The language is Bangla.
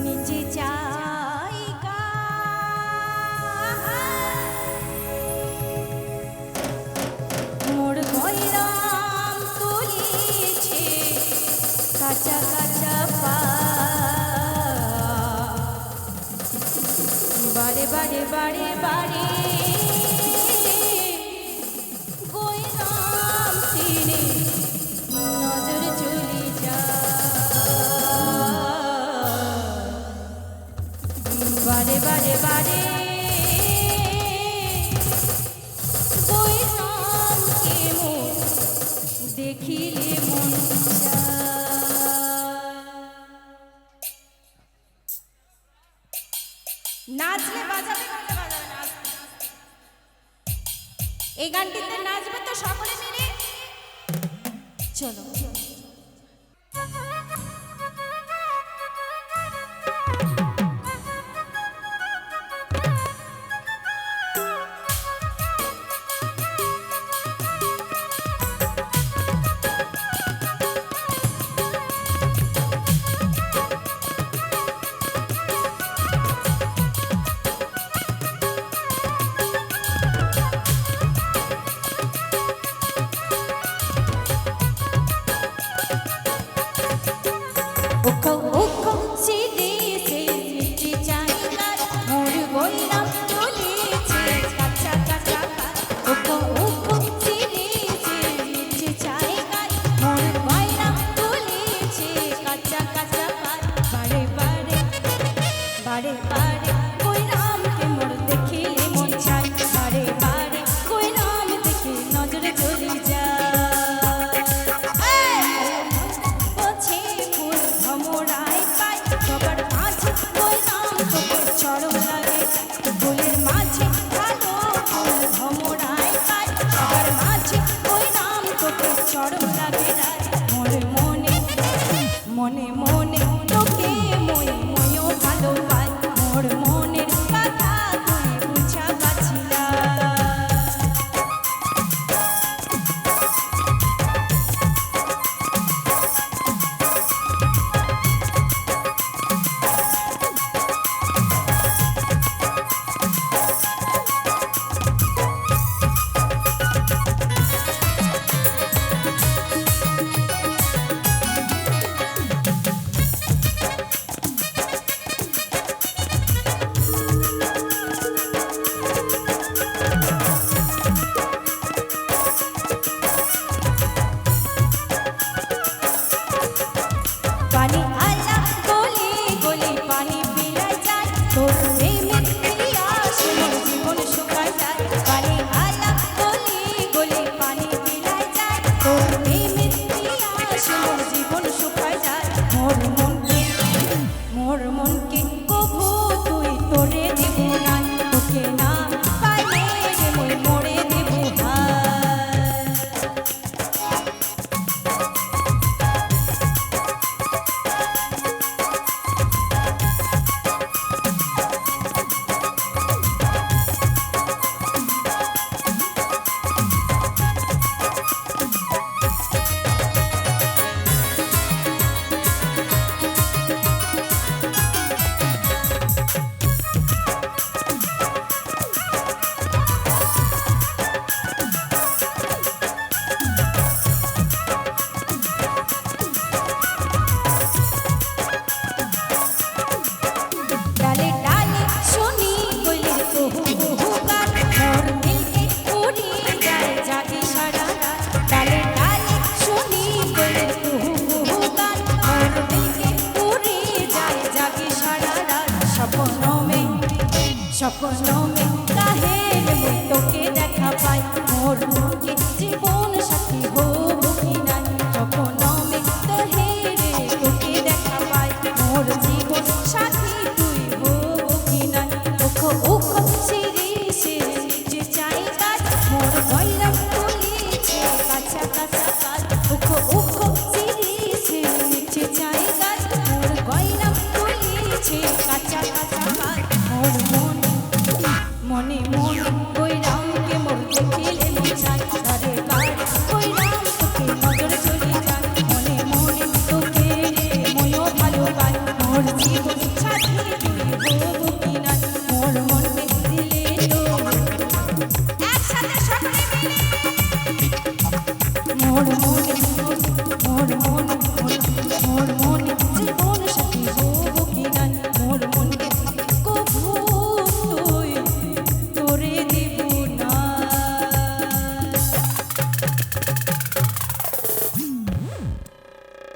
নিচে জায়গা মোর ময়রাম তুলিছে কাঁচা কাঁচা পা বারে বারে বারে বারে গয়রাম তীরে নজর চলে বারে বারে বারে গয়রামকে মোর দেখিলে মন নাচলে বাজাবে কোনটা বাজাবে না এই গানটিতে নাচবে তো সকলে মিলে চলো বারে বারে গয়রামকে মোর দেখিলে মন চায় বারে বারে গয়রাম দেখে নজরে চলে যায় ওছে ফুল ভমরায় পায় সবার মাঝে গয়রাম তোকে চরম লাগে ফুলের মাঝে ভালো ফুল ভমরায় পায় সবার মাঝে গয়রাম তোকে চরম লাগে মনে মনে মনে মনে তোকে মই ময়ও ভালো পাই মোর মনের কথা তুই বুঝা পাছিলা পানি আলা গলি গলি পানি পিলাই যায় তোর প্রেমে পিয়াসে মোর জীবন শুকায় যায় পানি আলা গলি গলি পানি পিলাই যায় তোর প্রেমে পিয়াসে মোর জীবন শুকায় যায় মোর মনকে কভু তুই তোরে দেব না তোকে না পাইলে রে মই মরে দেব স্বপ্ন